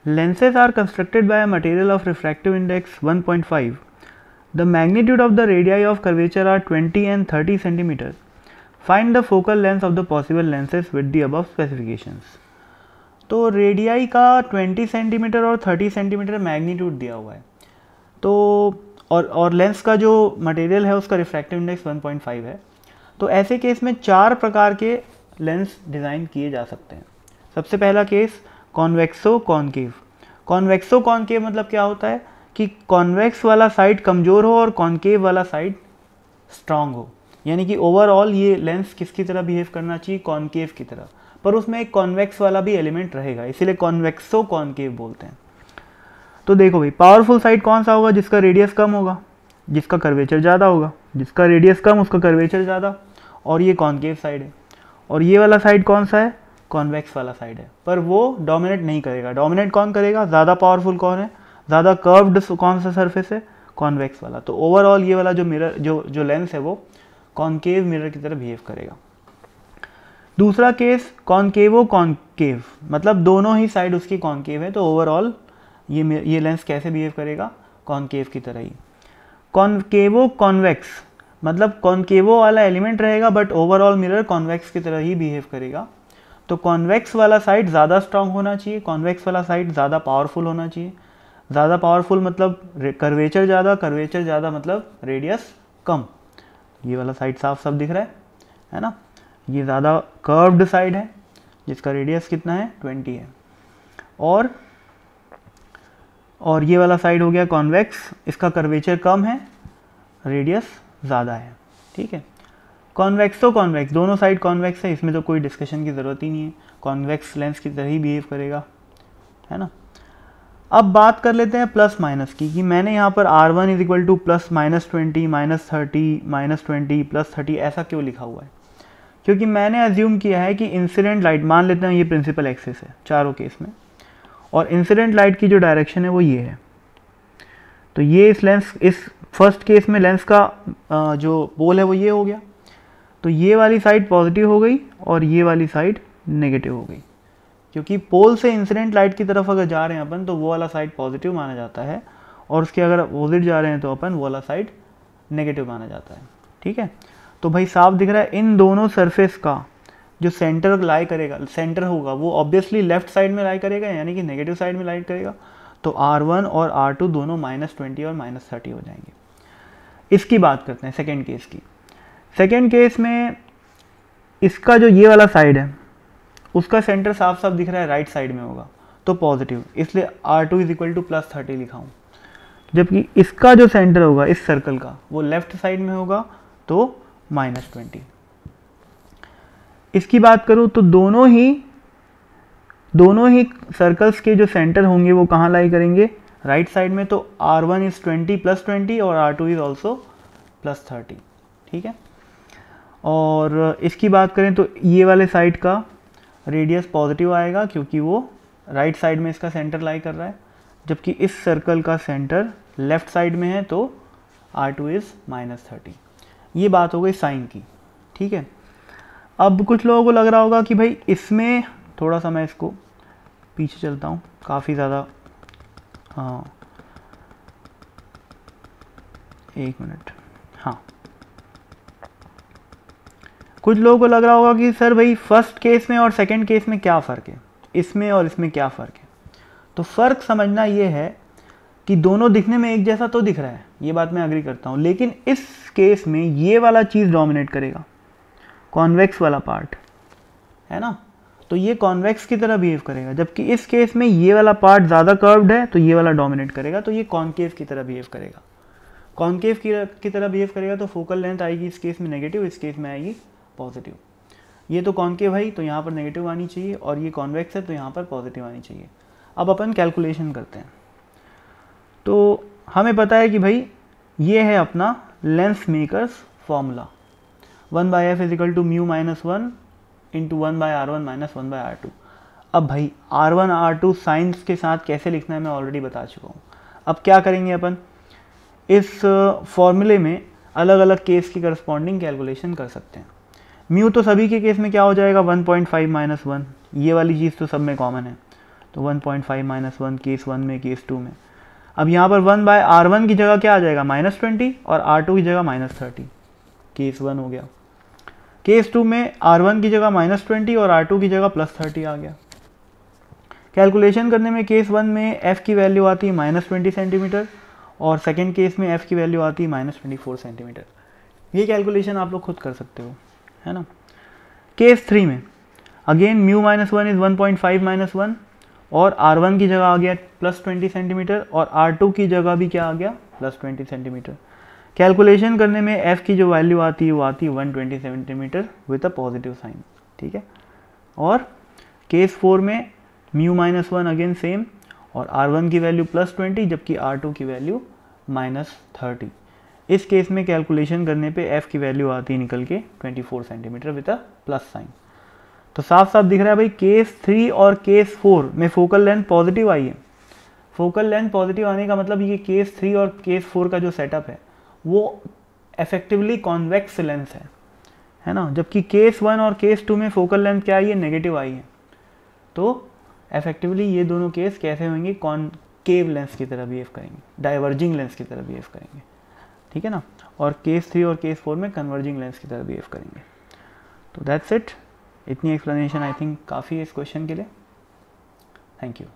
Lenses are constructed by a material of refractive index 1.5. The magnitude of the radii of curvature are 20 and 30 cm. Find the focal length of the possible lenses with the above specifications. तो radii का 20 centimetre और 30 centimetre magnitude दिया हुआ है, तो और lens का जो मटेरियल है उसका रिफ्रैक्टिव इंडेक्स 1.5 है। तो ऐसे केस में 4 प्रकार के लेंस डिज़ाइन किए जा सकते हैं। सबसे पहला केस कॉन्वेक्सो कॉनकेव। कॉन्वेक्सो कॉनकेव मतलब क्या होता है कि कॉन्वेक्स वाला साइड कमज़ोर हो और कॉनकेव वाला साइड स्ट्रांग हो, यानी कि ओवरऑल ये लेंस किसकी तरह बिहेव करना चाहिए, कॉनकेव की तरह, पर उसमें एक कॉन्वेक्स वाला भी एलिमेंट रहेगा, इसीलिए कॉन्वेक्सो कॉनकेव बोलते हैं। तो देखो भाई, पावरफुल साइड कौन सा होगा, जिसका रेडियस कम होगा, जिसका कर्वेचर ज़्यादा होगा, जिसका रेडियस कम उसका कर्वेचर ज़्यादा, और ये कॉनकेव साइड है। और ये वाला साइड कौन सा है, कॉन्वेक्स वाला साइड है, पर वो डोमिनेट नहीं करेगा। डोमिनेट कौन करेगा, ज़्यादा पावरफुल कौन है, ज़्यादा कर्व्ड कौन सा सरफेस है, कॉन्वेक्स वाला। तो ओवरऑल ये वाला जो मिरर जो लेंस है वो कॉनकेव मिरर की तरह बिहेव करेगा। दूसरा केस कॉनकेवो कॉनकेव, मतलब दोनों ही साइड उसकी कॉनकेव है, तो ओवरऑल ये लेंस कैसे बिहेव करेगा, कॉनकेव की तरह ही। कॉनकेवो कॉन्वेक्स मतलब कॉनकेवो वाला एलिमेंट रहेगा बट ओवरऑल मिरर कॉन्वेक्स की तरह ही बिहेव करेगा। तो कॉन्वेक्स वाला साइड ज़्यादा स्ट्रांग होना चाहिए, कॉन्वेक्स वाला साइड ज़्यादा पावरफुल होना चाहिए। ज़्यादा पावरफुल मतलब कर्वेचर ज़्यादा, कर्वेचर ज़्यादा मतलब रेडियस कम। ये वाला साइड साफ साफ दिख रहा है ना। ये ज़्यादा कर्व्ड साइड है जिसका रेडियस कितना है, 20 है। और ये वाला साइड हो गया कॉन्वेक्स, इसका कर्वेचर कम है, रेडियस ज़्यादा है। ठीक है, कॉन्वेक्सो कॉन्वेक्स, दोनों साइड कॉन्वेक्स है, इसमें तो कोई डिस्कशन की ज़रूरत ही नहीं है, कॉन्वेक्स लेंस की तरह ही बिहेव करेगा, है ना। अब बात कर लेते हैं प्लस माइनस की, कि मैंने यहाँ पर R1 is equal two plus -20 -30 -20 +30 ऐसा क्यों लिखा हुआ है, क्योंकि मैंने एज्यूम किया है कि इंसिडेंट लाइट, मान लेते हैं ये प्रिंसिपल एक्सिस है चारों केस में, और इंसिडेंट लाइट की जो डायरेक्शन है वो ये है। तो ये इस फर्स्ट केस में लेंस का जो पोल है वो ये हो गया, तो ये वाली साइड पॉजिटिव हो गई और ये वाली साइड नेगेटिव हो गई, क्योंकि पोल से इंसिडेंट लाइट की तरफ अगर जा रहे हैं अपन तो वो वाला साइड पॉजिटिव माना जाता है, और उसके अगर अपोजिट जा रहे हैं तो अपन वो वाला साइड नेगेटिव माना जाता है। ठीक है, तो भाई साफ दिख रहा है इन दोनों सरफेस का जो सेंटर लाई करेगा, सेंटर होगा वो ऑब्वियसली लेफ्ट साइड में लाई करेगा, यानी कि नेगेटिव साइड में लाई करेगा। तो R1 और R2 दोनों -20 और -30 हो जाएंगे। इसकी बात करते हैं सेकेंड केस की। सेकेंड केस में इसका जो ये वाला साइड है उसका सेंटर साफ साफ दिख रहा है राइट साइड में होगा, तो पॉजिटिव, इसलिए R2 इज इक्वल टू +30 लिखा हूँ। जबकि इसका जो सेंटर होगा इस सर्कल का वो लेफ्ट साइड में होगा, तो -20। इसकी बात करूँ तो दोनों ही सर्कल्स के जो सेंटर होंगे वो कहाँ लाई करेंगे, राइट साइड में। तो R1 इज 20 +20 और R2 इज ऑल्सो +30। ठीक है, और इसकी बात करें तो ये वाले साइड का रेडियस पॉजिटिव आएगा क्योंकि वो राइट साइड में इसका सेंटर लाई कर रहा है, जबकि इस सर्कल का सेंटर लेफ्ट साइड में है, तो R2 इज -30। ये बात हो गई साइन की। ठीक है, अब कुछ लोगों को लग रहा होगा कि भाई इसमें थोड़ा सा मैं इसको पीछे चलता हूँ, काफ़ी ज़्यादा, हाँ एक मिनट, हाँ, कुछ लोगों को लग रहा होगा कि सर भाई फर्स्ट केस में और सेकंड केस में क्या फ़र्क है, इसमें और इसमें क्या फ़र्क है। तो फ़र्क समझना ये है कि दोनों दिखने में एक जैसा तो दिख रहा है, ये बात मैं एग्री करता हूँ, लेकिन इस केस में ये वाला चीज़ डोमिनेट करेगा, कॉन्वेक्स वाला पार्ट है ना, तो ये कॉन्वेक्स की तरह बिहेव करेगा। जबकि इस केस में ये वाला पार्ट ज़्यादा कर्व्ड है तो ये वाला डोमिनेट करेगा, तो ये कॉनकेव की तरह बिहेव करेगा। कॉनकेव की तरह बिहेव करेगा तो फोकल लेंथ आएगी इस केस में नेगेटिव, इस केस में आएगी पॉजिटिव। ये तो कॉनकेव है तो यहाँ पर नेगेटिव आनी चाहिए, और ये कॉन्वेक्स है तो यहाँ पर पॉजिटिव आनी चाहिए। अब अपन कैलकुलेशन करते हैं। तो हमें पता है कि भाई ये है अपना lens makers formula, 1/f is equal to mu -1 into 1/r1 -1/r2। अब भाई R1 R2 साइंस के साथ कैसे लिखना है मैं ऑलरेडी बता चुका हूँ। अब क्या करेंगे अपन, इस फॉर्मूले में अलग अलग केस की करस्पॉन्डिंग कैलकुलेशन कर सकते हैं। म्यू तो सभी के केस में क्या हो जाएगा, 1.5 -1, ये वाली चीज़ तो सब में कॉमन है, तो 1.5 माइनस 1 केस 1 में, केस 2 में। अब यहाँ पर 1/R1 की जगह क्या आ जाएगा, -20, और R2 की जगह -30, केस 1 हो गया। केस 2 में R1 की जगह -20 और R2 की जगह +30 आ गया। कैलकुलेशन करने में केस 1 में f की वैल्यू आती है -20 सेंटीमीटर, और सेकेंड केस में f की वैल्यू आती है -24 सेंटीमीटर। ये कैलकुलेशन आप लोग खुद कर सकते हो, है ना। केस 3 में अगेन म्यू -1 इज़ 1.5 - 1, और R1 की जगह आ गया +20 सेंटीमीटर, और R2 की जगह भी क्या आ गया, +20 सेंटीमीटर। कैलकुलेशन करने में f की जो वैल्यू आती है वो आती है 120 centimetre with a positive sign, ठीक है। और केस 4 में म्यू -1 अगेन सेम, और R1 की वैल्यू +20 जबकि R2 की वैल्यू -30। इस केस में कैलकुलेशन करने पे f की वैल्यू आती है निकल के 24 centimetre with a plus sign. तो साफ साफ दिख रहा है भाई, केस 3 और केस 4 में फोकल लेंथ पॉजिटिव आई है। फोकल लेंथ पॉजिटिव आने का मतलब ये केस 3 और केस 4 का जो सेटअप है वो इफेक्टिवली कॉन्वेक्स लेंस है ना, जबकि केस 1 और केस 2 में फोकल लेंथ क्या आई है, नेगेटिव आई है। तो इफेक्टिवली ये दोनों केस कैसे होंगे, कॉनकेव लेंस की तरह बिहेव करेंगे, डाइवर्जिंग लेंस की तरह बिहेव करेंगे, ठीक है ना। और केस 3 और केस 4 में कन्वर्जिंग लेंस की तरह बिहेव करेंगे। तो दैट्स इट, इतनी एक्सप्लेनेशन आई थिंक काफ़ी है इस क्वेश्चन के लिए। Thank you.